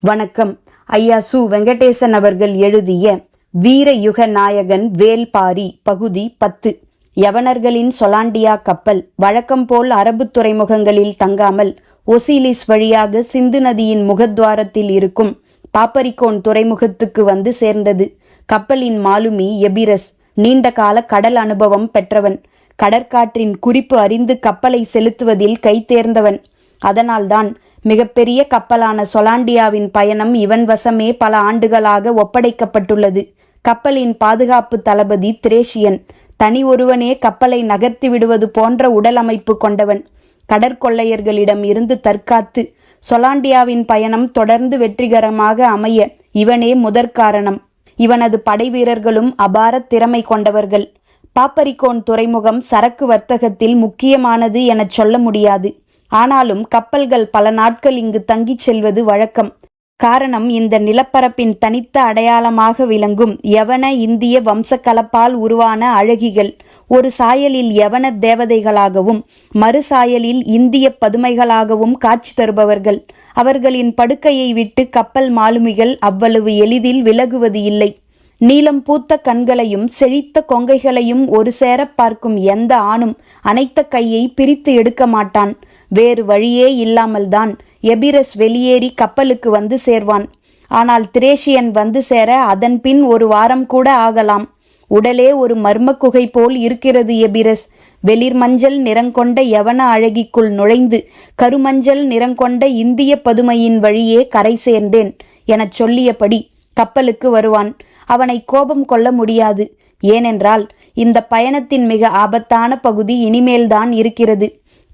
வணக்கம். ஐயா சு. வெங்கடேசன் அவர்கள் எழுதிய வீரயுக நாயகன் வேல்பாரி பகுதி 10. யவனர்களின் சொலாண்டியா கப்பல் வழக்கம் போல் அரபு துறைமுகங்களில் தங்காமல் ஒசிலிஸ் வழியாக சிந்து நதியின் முகத்வாரத்தில் இருக்கும் பாப்பரிகோன் துறைமுகத்துக்கு வந்து சேர்ந்தது. கப்பலின் மாலுமி எபிரஸ் நீண்ட கால கடல் அனுபவம் பெற்றவன். கடற்காற்றின் குறிப்பு அறிந்து கப்பலை செலுத்துவதில் கை தேர்ந்தவன். அதனால்தான் மிகப்பெரிய கப்பலான சொலாண்டியாவின் பயணம் இவன் வசமே பல ஆண்டுகளாக ஒப்படைக்கப்பட்டுள்ளது. கப்பலின் பாதுகாப்பு தளபதி திரேஷியன். தனி ஒருவனே கப்பலை நகர்த்தி விடுவது போன்ற உடல் அமைப்பு கொண்டவன். கடற்கொள்ளையர்களிடம் இருந்து தற்காத்து சொலாண்டியாவின் பயணம் தொடர்ந்து வெற்றிகரமாக அமைய இவனே முதற்காரணம். இவனது படை வீரர்களும் அபார திறமை கொண்டவர்கள். பாப்பரிகோன் துறைமுகம் சரக்கு வர்த்தகத்தில் முக்கியமானது எனச் சொல்ல முடியாது. ஆனாலும் கப்பல்கள் பல நாட்கள் இங்கு தங்கிச் செல்வது வழக்கம். காரணம், இந்த நிலப்பரப்பின் தனித்த அடையாளமாக விளங்கும் யவன இந்திய வம்சக்கலப்பால் உருவான அழகிகள் ஒரு சாயலில் யவன தேவதைகளாகவும் மறு சாயலில் இந்திய பதுமைகளாகவும் காட்சி தருபவர்கள். அவர்களின் படுக்கையை விட்டு கப்பல் மாலுமிகள் அவ்வளவு எளிதில் விலகுவது இல்லை. நீலம் பூத்த கண்களையும் செழித்த கொங்கைகளையும் ஒரு சேர பார்க்கும் எந்த ஆணும் அனைத்த கையை பிரித்து எடுக்க மாட்டான். வேறு வழியே இல்லாமல்தான் எபிரஸ் வெளியேறி கப்பலுக்கு வந்து சேர்வான். ஆனால் திரேஷியன் வந்து சேர அதன் பின் ஒரு வாரம் கூட ஆகலாம். உடலே ஒரு மர்ம குகை போல் இருக்கிறது எபிரஸ். வெளிர் மஞ்சள் நிறங்கொண்ட யவன அழகிக்குள் நுழைந்து கருமஞ்சள் நிறங்கொண்ட இந்திய பதுமையின் வழியே கரை சேர்ந்தேன் எனச் சொல்லியபடி கப்பலுக்கு வருவான். அவனை கோபம் கொள்ள முடியாது. ஏனென்றால் இந்த பயணத்தின் மிக ஆபத்தான பகுதி இனிமேல்தான் இருக்கிறது.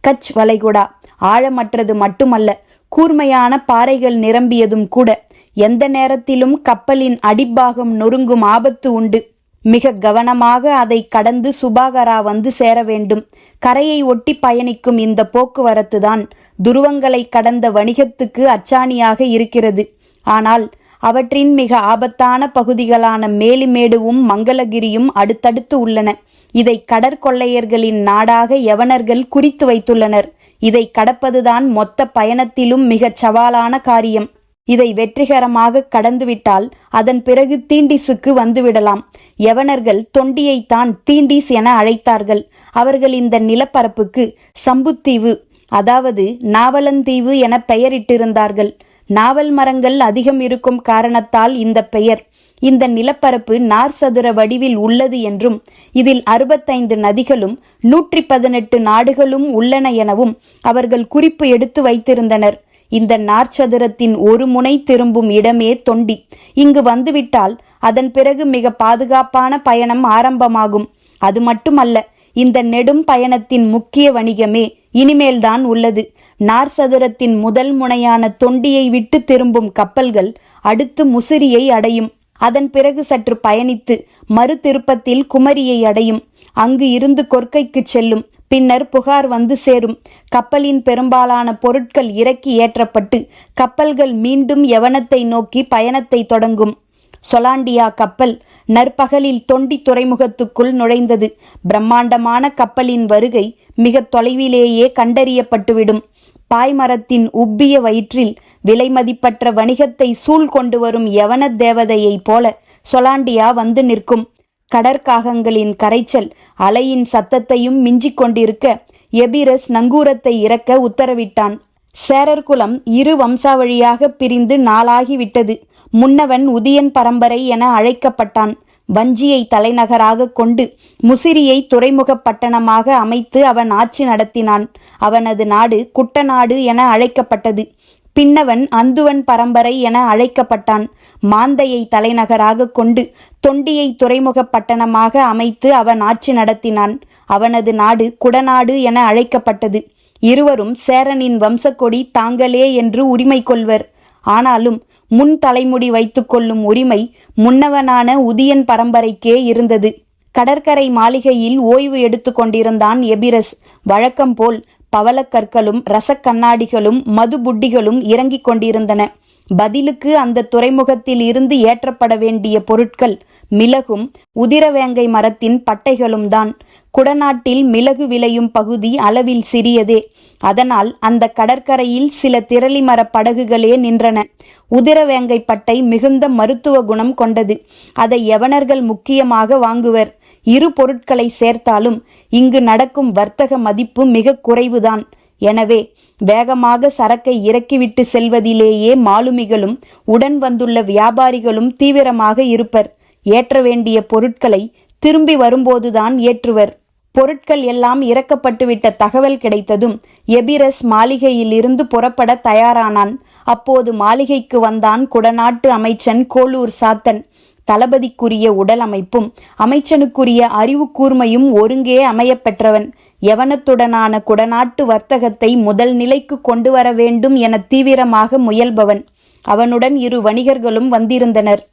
கட்ச் வளைகுடா ஆழமற்றது மட்டுமல்ல, கூர்மையான பாறைகள் நிரம்பியதும் கூட. எந்த நேரத்திலும் கப்பலின் அடிப்பாகம் நொறுங்கும் ஆபத்து உண்டு. மிக கவனமாக அதை கடந்து சுபாகரா வந்து சேர வேண்டும். கரையை ஒட்டி பயணிக்கும் இந்த போக்குவரத்து தான் துருவங்களை கடந்த வணிகத்துக்கு அச்சாணியாக இருக்கிறது. ஆனால் அவற்றின் மிக ஆபத்தான பகுதிகளான மேலிமேடுவும் மங்களகிரியும் அடுத்தடுத்து உள்ளன. இதை கடற்கொள்ளையர்களின் நாடாக யவனர்கள் குறித்து வைத்துள்ளனர். இதை கடப்பதுதான் மொத்த பயணத்திலும் மிகச் சவாலான காரியம். இதை வெற்றிகரமாக கடந்துவிட்டால் அதன் பிறகு தீண்டிஸுக்கு வந்துவிடலாம். யவனர்கள் தொண்டியைத்தான் தீண்டிஸ் என அழைத்தார்கள். அவர்கள் இந்த நிலப்பரப்புக்கு சம்புத்தீவு, அதாவது நாவலந்தீவு என பெயரிட்டிருந்தார்கள். நாவல் மரங்கள் அதிகம் இருக்கும் காரணத்தால் இந்த பெயர். இந்த நிலப்பரப்பு நார் சதுர வடிவில் உள்ளது என்றும் இதில் 65 நதிகளும் 118 நாடுகளும் உள்ளன எனவும் அவர்கள் குறிப்பு எடுத்து வைத்திருந்தனர். இந்த நாற்சதுரத்தின் ஒரு முனை திரும்பும் இடமே தொண்டி. இங்கு வந்துவிட்டால் அதன் பிறகு மிக பாதுகாப்பான பயணம் ஆரம்பமாகும். அது மட்டுமல்ல, இந்த நெடும் பயணத்தின் முக்கிய வணிகமே இனிமேல்தான் உள்ளது. நார் சதுரத்தின் முதல் முனையான தொண்டியை விட்டு திரும்பும் கப்பல்கள் அடுத்து முசிறியை அடையும். அதன் பிறகு சற்று பயணித்து மறு திருப்பத்தில் குமரியை அடையும். அங்கு இருந்து கொர்க்கைக்கு செல்லும். பின்னர் புகார் வந்து சேரும். கப்பலின் பெரும்பாலான பொருட்கள் இறக்கி ஏற்றப்பட்டு கப்பல்கள் மீண்டும் யவனத்தை நோக்கி பயணத்தை தொடங்கும். சொலாண்டியா கப்பல் நற்பகலில் தொண்டி துறைமுகத்துக்குள் நுழைந்தது. பிரம்மாண்டமான கப்பலின் வருகை மிக தொலைவிலேயே கண்டறியப்பட்டுவிடும். பாய்மரத்தின் உப்பிய வயிற்றில் விலைமதிப்பற்ற வணிகத்தை சூழ் கொண்டு வரும் யவன தேவதையைப் போல சொலாண்டியா வந்து நிற்கும். கடற்காகங்களின் கரைச்சல் அலையின் சத்தத்தையும் மிஞ்சிக் கொண்டிருக்க எபிரஸ் நங்கூரத்தை இறக்க உத்தரவிட்டான். சேரர்குலம் இரு வம்சாவழியாக பிரிந்து நாளாகிவிட்டது. முன்னவன் உதியன் பரம்பரை என அழைக்கப்பட்டான். வஞ்சியை தலைநகராக கொண்டு முசிறியை துறைமுக பட்டணமாக அமைத்து அவன் ஆட்சி நடத்தினான். அவனது நாடு குட்டநாடு என அழைக்கப்பட்டது. பின்னவன் அந்துவன் பரம்பரை என அழைக்கப்பட்டான். மாந்தையை தலைநகராக கொண்டு தொண்டியை துறைமுக பட்டணமாக அமைத்து அவன் ஆட்சி நடத்தினான். அவனது நாடு குடநாடு என அழைக்கப்பட்டது. இருவரும் சேரனின் வம்சக்கொடி தாங்களே என்று உரிமை கொள்வர். ஆனாலும் முன் தலைமுடி வைத்துக் கொள்ளும் உரிமை முன்னவனான உதியன் பரம்பரைக்கே இருந்தது. கடற்கரை மாளிகையில் ஓய்வு எடுத்து கொண்டிருந்தான் எபிரஸ். வழக்கம் போல் பவளக்கற்களும் ரசக்கண்ணாடிகளும் மது புட்டிகளும் இறங்கிக் கொண்டிருந்தன. பதிலுக்கு அந்த துறைமுகத்தில் இருந்து ஏற்றப்பட வேண்டிய பொருட்கள் மிளகும் உதிரவேங்கை மரத்தின் பட்டைகளும் தான். குடநாட்டில் மிளகு விளையும் பகுதி அளவில் சிறியதே. அதனால் அந்த கடற்கரையில் சில திரளிமர படகுகளே நின்றன. உதிரவேங்கைப்பட்டை மிகுந்த மருத்துவ குணம் கொண்டது. அதை யவனர்கள் முக்கியமாக வாங்குவர். இரு பொருட்களை சேர்த்தாலும் இங்கு நடக்கும் வர்த்தக மதிப்பு மிக குறைவுதான். எனவே வேகமாக சரக்கை இறக்கிவிட்டு செல்வதிலேயே மாலுமிகளும் உடன் வந்துள்ள வியாபாரிகளும் தீவிரமாக இருப்பர். ஏற்ற வேண்டிய பொருட்களை திரும்பி வரும்போதுதான் ஏற்றுவர். பொருட்கள் எல்லாம் இறக்கப்பட்டுவிட்ட தகவல் கிடைத்ததும் எபிரஸ் மாளிகையிலிருந்து புறப்பட தயாரானான். அப்போது மாளிகைக்கு வந்தான் குடநாட்டு அமைச்சன் கோளூர் சாத்தன். தளபதிக்குரிய உடல் அமைப்பும் அமைச்சனுக்குரிய அறிவு கூர்மையும் ஒருங்கே அமையப் பெற்றவன். யவனத்துடனான குடநாட்டு வர்த்தகத்தை முதல் நிலைக்கு கொண்டு வர வேண்டும் என தீவிரமாக முயல்பவன். அவனுடன் இரு வணிகர்களும் வந்திருந்தனர்.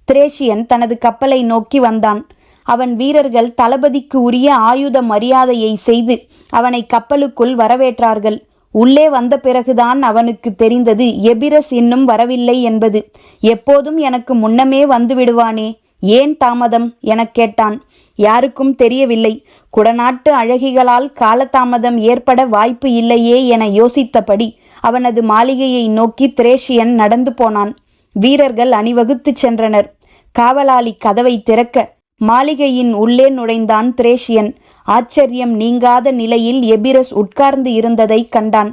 திரேஷியன் தனது கப்பலை நோக்கி வந்தான். அவன் வீரர்கள் தளபதிக்கு உரிய ஆயுத மரியாதையை செய்து அவனை கப்பலுக்குள் வரவேற்றார்கள். உள்ளே வந்த பிறகுதான் அவனுக்கு தெரிந்தது எபிரஸ் இன்னும் வரவில்லை என்பது. எப்போதும் எனக்கு முன்னமே வந்து விடுவானே, ஏன் தாமதம் எனக் கேட்டான். யாருக்கும் தெரியவில்லை. குடநாட்டு அழகிகளால் காலதாமதம் ஏற்பட வாய்ப்பு இல்லையே என யோசித்தபடி அவனது மாளிகையை நோக்கி திரேஷியன் நடந்து போனான். வீரர்கள் அணிவகுத்து சென்றனர். காவலாளி கதவை திறக்க மாளிகையின் உள்ளே நுழைந்தான் திரேஷியன். ஆச்சரியம் நீங்காத நிலையில் எபிரஸ் உட்கார்ந்து இருந்ததை கண்டான்.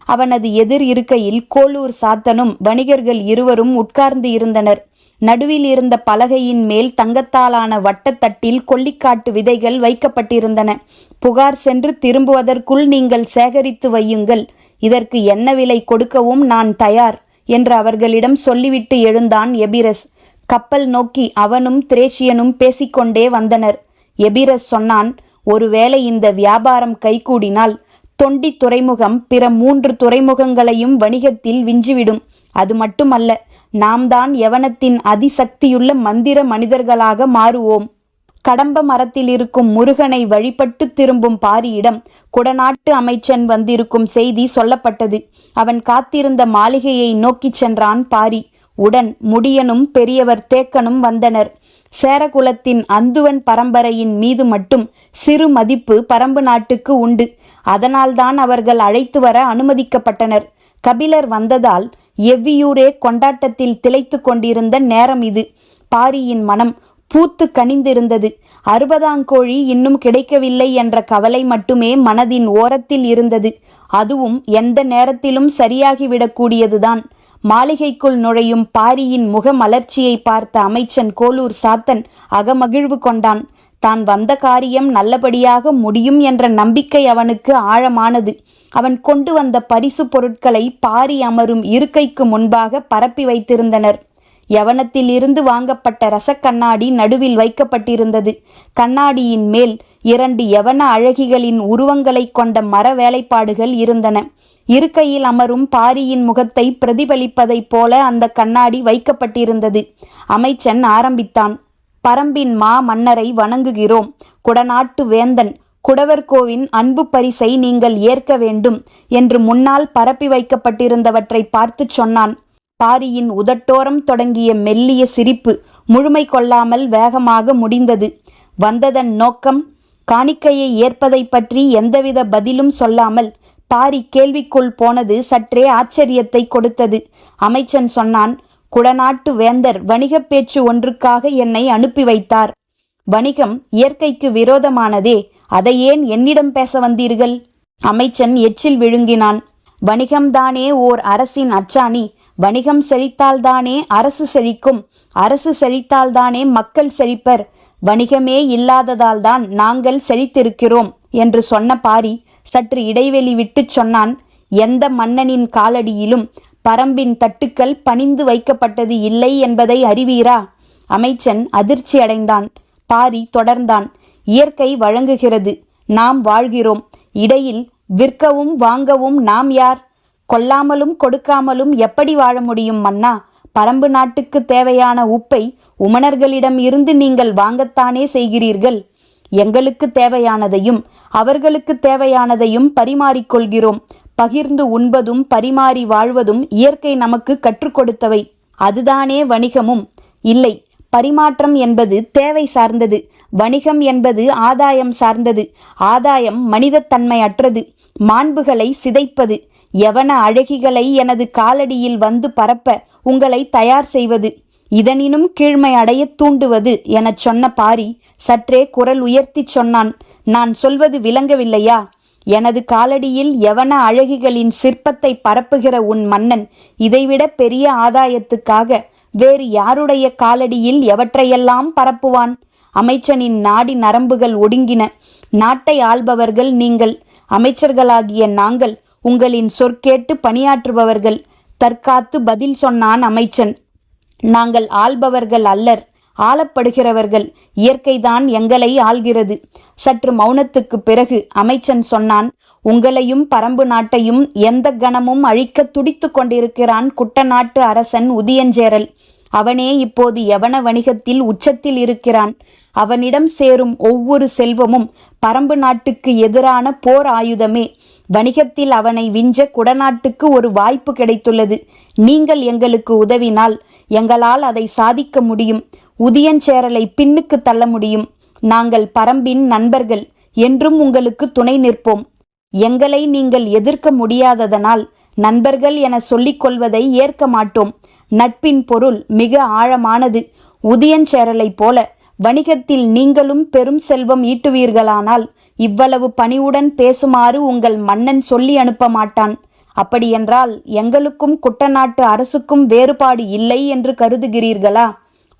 அவனது எதிர் இருக்கையில் கோளூர் சாத்தனும் வணிகர்கள் இருவரும் உட்கார்ந்து இருந்தனர். நடுவில் இருந்த பலகையின் மேல் தங்கத்தாலான வட்டத்தட்டில் கொல்லிக்காட்டு விதைகள் வைக்கப்பட்டிருந்தன. புகார் சென்று திரும்புவதற்குள் நீங்கள் சேகரித்து வையுங்கள், இதற்கு என்ன விலை கொடுக்கவும் நான் தயார் என்று அவர்களிடம் சொல்லிவிட்டு எழுந்தான் எபிரஸ். கப்பல் நோக்கி அவனும் திரேஷியனும் பேசிக்கொண்டே வந்தனர். எபிரஸ் சொன்னான், ஒருவேளை இந்த வியாபாரம் கைகூடினால் தொண்டி துறைமுகம் பிற 3 துறைமுகங்களையும் வணிகத்தில் விஞ்சிவிடும். அது மட்டுமல்ல, நாம் தான் யவனத்தின் அதிசக்தியுள்ள மந்திர மனிதர்களாக மாறுவோம். கடம்ப மரத்தில் இருக்கும் முருகனை வழிபட்டு திரும்பும் பாரியிடம் குடநாட்டு அமைச்சன் வந்திருக்கும் செய்தி சொல்லப்பட்டது. அவன் காத்திருந்த மாளிகையை நோக்கிச் சென்றான் பாரி. உடன் முடியனும் பெரியவர் தேக்கனும் வந்தனர். சேரகுலத்தின் அந்துவன் பரம்பரையின் மீது மட்டும் சிறு மதிப்பு பரம்பு நாட்டுக்கு உண்டு. அதனால்தான் அவர்கள் அழைத்து வர அனுமதிக்கப்பட்டனர். கபிலர் வந்ததால் எவ்வியூரே கொண்டாட்டத்தில் திளைத்து கொண்டிருந்த நேரம் இது. பாரியின் மனம் பூத்து கனிந்திருந்தது. 60ஆம் கோழி இன்னும் கிடைக்கவில்லை என்ற கவலை மட்டுமே மனதின் ஓரத்தில் இருந்தது. அதுவும் எந்த நேரத்திலும் சரியாகிவிடக்கூடியதுதான். மாளிகைக்குள் நுழையும் பாரியின் முக மலர்ச்சியை பார்த்த அமைச்சன் கோளூர் சாத்தன் அகமகிழ்வு கொண்டான். தான் வந்த காரியம் நல்லபடியாக முடியும் என்ற நம்பிக்கை அவனுக்கு ஆழமானது. அவன் கொண்டு வந்த பரிசு பொருட்களை பாரி அமரும் இருக்கைக்கு முன்பாக பரப்பி வைத்திருந்தனர். யவனத்தில் இருந்து வாங்கப்பட்ட ரசக்கண்ணாடி நடுவில் வைக்கப்பட்டிருந்தது. கண்ணாடியின் மேல் 2 யவன அழகிகளின் உருவங்களை கொண்ட மர வேலைப்பாடுகள் இருந்தன. இருக்கையில் அமரும் பாரியின் முகத்தை பிரதிபலிப்பதைப் போல அந்த கண்ணாடி வைக்கப்பட்டிருந்தது. அமைச்சன் ஆரம்பித்தான். பரம்பின் மா மன்னரை வணங்குகிறோம். குடநாட்டு வேந்தன் குடவர்கோவின் அன்பு பரிசை நீங்கள் ஏற்க வேண்டும் என்று முன்னால் பரப்பி வைக்கப்பட்டிருந்தவற்றை பார்த்து சொன்னான். பாரியின் உதட்டோரம் தொடங்கிய மெல்லிய சிரிப்பு முழுமை கொள்ளாமல் வேகமாக முடிந்தது. வந்ததன் நோக்கம், காணிக்கையை ஏற்பதை பற்றி எந்தவித பதிலும் சொல்லாமல் பாரி கேள்விக்குள் போனது சற்றே ஆச்சரியத்தை கொடுத்தது. அமைச்சன் சொன்னான், குடநாட்டு வேந்தர் வணிகப் பேச்சு ஒன்றுக்காக என்னை அனுப்பி வைத்தார். வணிகம் இயற்கைக்கு விரோதமானதே, அதை ஏன் என்னிடம் பேச வந்தீர்கள்? அமைச்சன் எச்சில் விழுங்கினான். வணிகம்தானே ஓர் அரசின் அச்சாணி. வணிகம் செழித்தால்தானே அரசு செழிக்கும். அரசு செழித்தால்தானே மக்கள் செழிப்பர். வணிகமே இல்லாததால்தான் நாங்கள் செழித்திருக்கிறோம் என்று சொன்ன பாரி சற்று இடைவெளி விட்டு சொன்னான், எந்த மன்னனின் காலடியிலும் பரம்பின் தட்டுக்கள் பணிந்து வைக்கப்பட்டது இல்லை என்பதை அறிவீரா? அமைச்சன் அதிர்ச்சி அடைந்தான். பாரி தொடர்ந்தான், இயற்கை வழங்குகிறது, நாம் வாழ்கிறோம். இடையில் விற்கவும் வாங்கவும் நாம் யார்? கொல்லாமலும் கொடுக்காமலும் எப்படி வாழ முடியும் மன்னா? பரம்பு நாட்டுக்கு தேவையான உப்பை உமணர்களிடம் இருந்து நீங்கள் வாங்கத்தானே செய்கிறீர்கள். எங்களுக்கு தேவையானதையும் அவர்களுக்கு தேவையானதையும் பரிமாறிக்கொள்கிறோம். பகிர்ந்து உண்பதும் பரிமாறி வாழ்வதும் இயற்கை நமக்கு கற்றுக் கொடுத்தவை. அதுதானே வணிகமும். இல்லை, பரிமாற்றம் என்பது தேவை சார்ந்தது. வணிகம் என்பது ஆதாயம் சார்ந்தது. ஆதாயம் மனிதத்தன்மை அற்றது. மாண்புகளை சிதைப்பது, யவன அழகிகளை எனது காலடியில் வந்து பரப்ப உங்களை தயார் செய்வது, இதனினும் கீழ்மை அடைய தூண்டுவது எனச் சொன்ன பாரி சற்றே குரல் உயர்த்திச் சொன்னான். நான் சொல்வது விளங்கவில்லையா? எனது காலடியில் யவன அழகிகளின் சிற்பத்தை பரப்புகிற உன் மன்னன் இதைவிட பெரிய ஆதாயத்துக்காக வேறு யாருடைய காலடியில் எவற்றையெல்லாம் பரப்புவான்? அமைச்சனின் நாடி நரம்புகள் ஒடுங்கின. நாட்டை ஆள்பவர்கள் நீங்கள், அமைச்சர்களாகிய நாங்கள் உங்களின் சொற்கேட்டு பணியாற்றுபவர்கள். தற்காத்து பதில் சொன்னான் அமைச்சன். நாங்கள் ஆள்பவர்கள் அல்லர், ஆளப்படுகிறவர்கள். இயற்கைதான் எங்களை ஆள்கிறது. சற்று மௌனத்துக்கு பிறகு அமைச்சன் சொன்னான். உங்களையும் பரம்பு நாட்டையும் எந்த கணமும் அழிக்க துடித்து கொண்டிருக்கிறான் குட்டநாட்டு அரசன் உதியஞ்சேரல். அவனே இப்போது யவன வணிகத்தில் உச்சத்தில் இருக்கிறான். அவனிடம் சேரும் ஒவ்வொரு செல்வமும் பரம்பு நாட்டுக்கு எதிரான போர் ஆயுதமே. வணிகத்தில் அவனை விஞ்ச குடநாட்டுக்கு ஒரு வாய்ப்பு கிடைத்துள்ளது. நீங்கள் எங்களுக்கு உதவினால் எங்களால் அதை சாதிக்க முடியும். உதியஞ்சேரலை பின்னுக்கு தள்ள முடியும். நாங்கள் பரம்பின் நண்பர்கள், என்றும் உங்களுக்கு துணை நிற்போம். எங்களை நீங்கள் எதிர்க்க முடியாததனால் நண்பர்கள் என சொல்லிக் கொள்வதை ஏற்க மாட்டோம். நட்பின் பொருள் மிக ஆழமானது. உதியஞ்சேரலை போல வணிகத்தில் நீங்களும் பெரும் செல்வம் ஈட்டுவீர்களானால் இவ்வளவு பணிவுடன் பேசுமாறு உங்கள் மன்னன் சொல்லி அனுப்ப மாட்டான். அப்படியென்றால் எங்களுக்கும் குட்டநாட்டு அரசுக்கும் வேறுபாடு இல்லை என்று கருதுகிறீர்களா?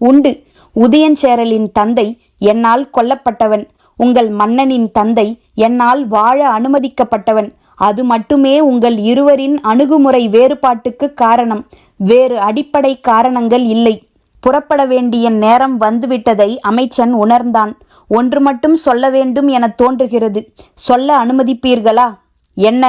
உண்டு. உதியஞ்சேரலின் தந்தை என்னால் கொல்லப்பட்டவன். உங்கள் மன்னனின் தந்தை என்னால் வாழ அனுமதிக்கப்பட்டவன். அது மட்டுமே உங்கள் இருவரின் அணுகுமுறை வேறுபாட்டுக்கு காரணம். வேறு அடிப்படை காரணங்கள் இல்லை. புறப்பட வேண்டிய நேரம் வந்துவிட்டதை அமைச்சன் உணர்ந்தான். ஒன்று மட்டும் சொல்ல வேண்டும் என தோன்றுகிறது. சொல்ல அனுமதிப்பீர்களா? என்ன?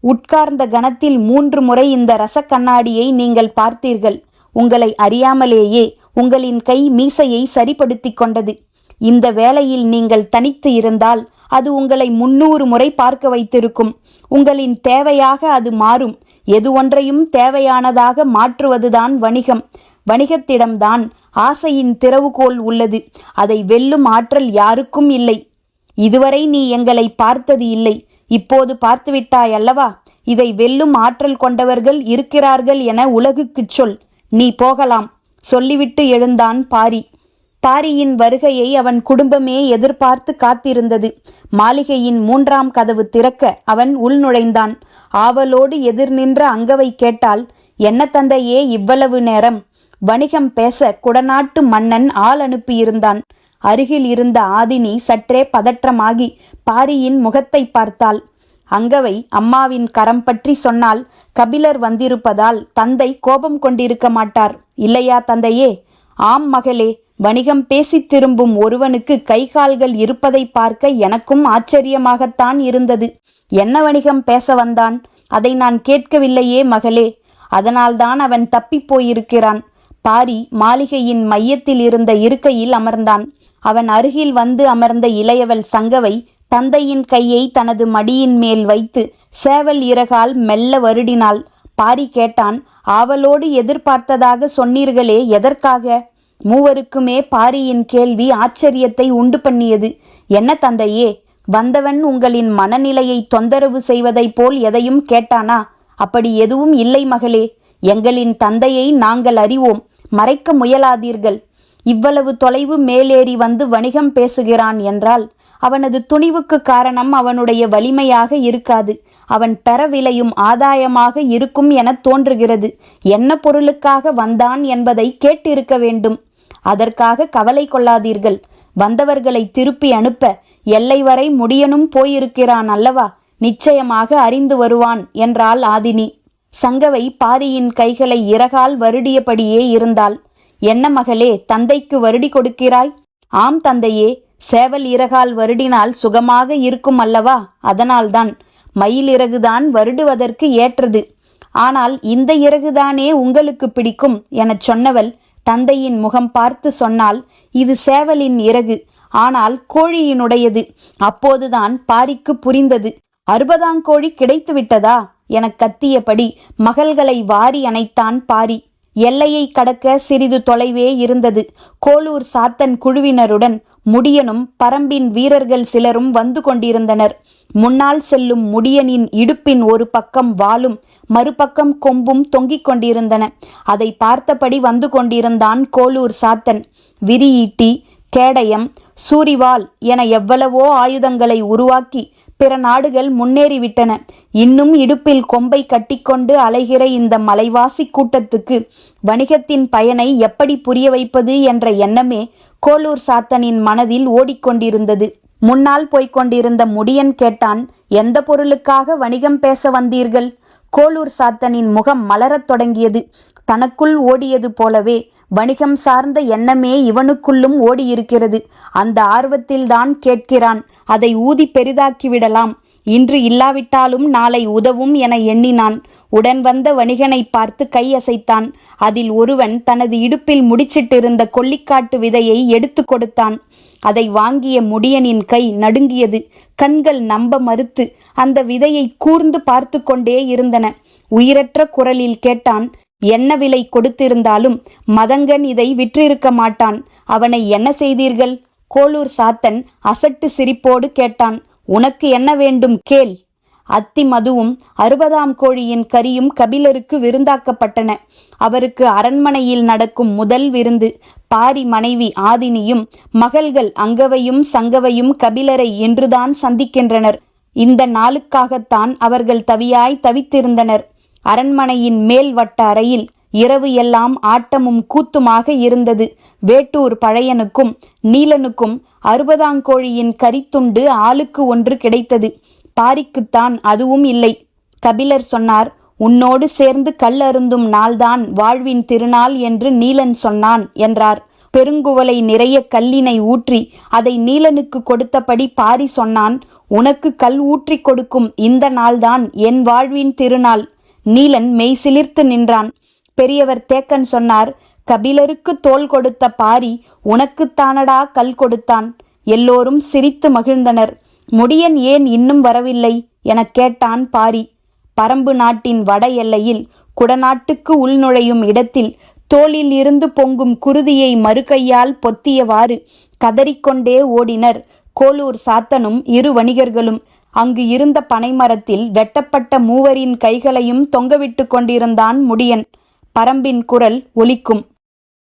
உட்கார்ந்த கணத்தில் 3 முறை இந்த ரச கண்ணாடியை நீங்கள் பார்த்தீர்கள். உங்களை அறியாமலேயே உங்களின் கை மீசையை சரிப்படுத்தி கொண்டது. இந்த வேளையில் நீங்கள் தனித்து இருந்தால் அது உங்களை 300 முறை பார்க்க வைத்திருக்கும். உங்களின் தேவையாக அது மாறும். எது ஒன்றையும் தேவையானதாக மாற்றுவதுதான் வணிகம். வணிகத்திடம்தான் ஆசையின் திறவுகோல் உள்ளது. அதை வெல்லும் ஆற்றல் யாருக்கும் இல்லை. இதுவரை நீ எங்களை பார்த்தது இல்லை. இப்போது பார்த்துவிட்டாய் அல்லவா? இதை வெல்லும் ஆற்றல் கொண்டவர்கள் இருக்கிறார்கள் என உலகுக்குச் சொல். நீ போகலாம். சொல்லிவிட்டு எழுந்தான் பாரி. பாரியின் வருகையை அவன் குடும்பமே எதிர்பார்த்து காத்திருந்தது. மாளிகையின் 3ஆம் கதவு திறக்க அவன் உள் நுழைந்தான். ஆவலோடு எதிர் நின்ற அங்கவை கேட்டால், என்ன தந்தையே இவ்வளவு நேரம்? வணிகம் பேச குடநாட்டு மன்னன் ஆள் அனுப்பியிருந்தான். அருகில் இருந்த ஆதினி சற்றே பதற்றமாகி பாரியின் முகத்தை பார்த்தாள். அங்கவை அம்மாவின் கரம் பற்றி சொன்னால், கபிலர் வந்திருப்பதால் தந்தை கோபம் கொண்டிருக்க மாட்டார், இல்லையா தந்தையே? ஆம் மகளே. வணிகம் பேசி திரும்பும் ஒருவனுக்கு கை கால்கள் இருப்பதை பார்க்க எனக்கும் ஆச்சரியமாகத்தான் இருந்தது. என்ன வணிகம் பேச வந்தான்? அதை நான் கேட்கவில்லையே மகளே. அதனால்தான் அவன் தப்பிப் போயிருக்கிறான். பாரி மாளிகையின் மையத்தில் இருந்த இருக்கையில் அமர்ந்தான். அவன் அருகில் வந்து அமர்ந்த இளையவள் சங்கவை தந்தையின் கையை தனது மடியின் மேல் வைத்து சேவல் இறகால் மெல்ல வருடினாள். பாரி கேட்டான், ஆவலோடு எதிர்பார்த்ததாக சொன்னீர்களே, எதற்காக? மூவருக்குமே பாரியின் கேள்வி ஆச்சரியத்தை உண்டு பண்ணியது. என்ன தந்தையே, வந்தவன் உங்களின் மனநிலையை தொந்தரவு செய்வதைப் போல் எதையும் கேட்டானா? அப்படி எதுவும் இல்லை மகளே. எங்களின் தந்தையை நாங்கள் அறிவோம். மறைக்க முயலாதீர்கள். இவ்வளவு தொலைவு மேலேறி வந்து வணிகம் பேசுகிறான் என்றால் அவனது துணிவுக்கு காரணம் அவனுடைய வலிமையாக இருக்காது, அவன் பெற விளையும் ஆதாயமாக இருக்கும் என தோன்றுகிறது. என்ன பொருளுக்காக வந்தான் என்பதை கேட்டிருக்க வேண்டும். அதற்காக கவலை கொள்ளாதீர்கள். வந்தவர்களை திருப்பி அனுப்ப எல்லை வரை முடியனும் போயிருக்கிறான் அல்லவா? நிச்சயமாக அறிந்து வருவான் என்றாள் ஆதினி. சங்கவை பாரியின் கைகளை இறகால் வருடியபடியே இருந்தாள். என்ன மகளே, தந்தைக்கு வருடி கொடுக்கிறாய்? ஆம் தந்தையே, சேவல் இறகால் வருடினால் சுகமாக இருக்கும் அல்லவா? அதனால்தான். மயில் இறகுதான் வருடுவதற்கு ஏற்றது. ஆனால் இந்த இறகுதானே உங்களுக்கு பிடிக்கும் எனச் சொன்னவள் தந்தையின் முகம் பார்த்து சொன்னால், இது சேவலின் இறகு, ஆனால் கோழியினுடையது. அப்போதுதான் பாரிக்கு புரிந்தது. 60ஆம் கோழி கிடைத்து விட்டதா எனக் கத்தியபடி மகள்களை வாரி அணைத்தான் பாரி. எல்லையை கடக்க சிறிது தொலைவே இருந்தது. கோளூர் சாத்தன் குழுவினருடன் முடியனும் பரம்பின் வீரர்கள் சிலரும் வந்து கொண்டிருந்தனர். முன்னால் செல்லும் முடியனின் இடுப்பின் ஒரு பக்கம் வாலும் மறுபக்கம் கொம்பும் தொங்கிக் கொண்டிருந்தன. அதை பார்த்தபடி வந்து கொண்டிருந்தான் கோளூர் சாத்தன். விரியீட்டி, கேடயம், சூரிவாள் என எவ்வளவோ ஆயுதங்களை உருவாக்கி பிற நாடுகள் முன்னேறிவிட்டன. இன்னும் இடுப்பில் கொம்பை கட்டிக்கொண்டு அலைகிற இந்த மலைவாசி கூட்டத்துக்கு வணிகத்தின் பயனை எப்படி புரிய வைப்பது என்ற எண்ணமே கோளூர் சாத்தனின் மனதில் ஓடிக்கொண்டிருந்தது. முன்னால் போய்க் கொண்டிருந்த முடியன் கேட்டான், எந்த பொருளுக்காக வணிகம் பேச வந்தீர்கள்? கோளூர் சாத்தனின் முகம் மலரத் தொடங்கியது. தனக்குள் ஓடியது போலவே வணிகம் சார்ந்த எண்ணமே இவனுக்குள்ளும் ஓடியிருக்கிறது. அந்த ஆர்வத்தில்தான் கேட்கிறான். அதை ஊதி பெரிதாக்கிவிடலாம். இன்று இல்லாவிட்டாலும் நாளை உதவும் என எண்ணினான். உடன் வந்த வணிகனை பார்த்து கையசைத்தான். அதில் ஒருவன் தனது இடுப்பில் முடிச்சிட்டிருந்த கொல்லிக்காட்டு விதையை எடுத்து கொடுத்தான். அதை வாங்கிய முடியனின் கை நடுங்கியது. கண்கள் நம்ப மறுத்து அந்த விதையை கூர்ந்து பார்த்து கொண்டே இருந்தன. உயிரற்ற குரலில் கேட்டான், என்ன விலை கொடுத்திருந்தாலும் மதங்கன் இதை விற்றிருக்க மாட்டான். அவனை என்ன செய்தீர்கள்? கோளூர் சாத்தன் அசட்டு சிரிப்போடு கேட்டான். உனக்கு என்ன வேண்டும் கேள். அத்தி மதுவும் 60ஆம் கோழியின் கரியும் கபிலருக்கு விருந்தாக்கப்பட்டன. அவருக்கு அரண்மனையில் நடக்கும் முதல் விருந்து. பாரி மனைவி ஆதினியும் மகள்கள் அங்கவையும் சங்கவையும் கபிலரை இன்றுதான் சந்திக்கின்றனர். இந்த நாளுக்காகத்தான் அவர்கள் தவியாய் தவித்திருந்தனர். அரண்மனையின் மேல் வட்ட அறையில் இரவு எல்லாம் ஆட்டமும் கூத்துமாக இருந்தது. வேட்டூர் பழையனுக்கும் நீலனுக்கும் 60ஆம் கோழியின் கரித்துண்டு ஆளுக்கு ஒன்று கிடைத்தது. பாரிக்குத்தான் அதுவும் இல்லை. கபிலர் சொன்னார், உன்னோடு சேர்ந்து கல் அருந்தும் நாள்தான் வாழ்வின் திருநாள் என்று நீலன் சொன்னான் என்றார். பெருங்குவலை நிறைய கல்லினை ஊற்றி அதை நீலனுக்கு கொடுத்தபடி பாரி சொன்னான், உனக்கு கல் ஊற்றி கொடுக்கும் இந்த நாள்தான் என் வாழ்வின் திருநாள். நீலன் மெய் சிலிர்த்து நின்றான். பெரியவர் தேக்கன் சொன்னார், கபிலருக்கு தோள் கொடுத்த பாரி உனக்குத்தானடா கல் கொடுத்தான். எல்லோரும் சிரித்து மகிழ்ந்தனர். முடியன் ஏன் இன்னும் வரவில்லை எனக் கேட்டான் பாரி. பரம்பு நாட்டின் வட எல்லையில் குடநாட்டுக்கு உள்நுழையும் இடத்தில் தோளில் இருந்து பொங்கும் குருதியை மறுகையால் பொத்தியவாறு கதறிக்கொண்டே ஓடினர் கோளூர் சாத்தனும் 2 வணிகர்களும். அங்கு இருந்த பனைமரத்தில் வெட்டப்பட்ட 3 கைகளையும் தொங்கவிட்டு கொண்டிருந்தான் முடியன். பரம்பின் குரல் ஒலிக்கும்.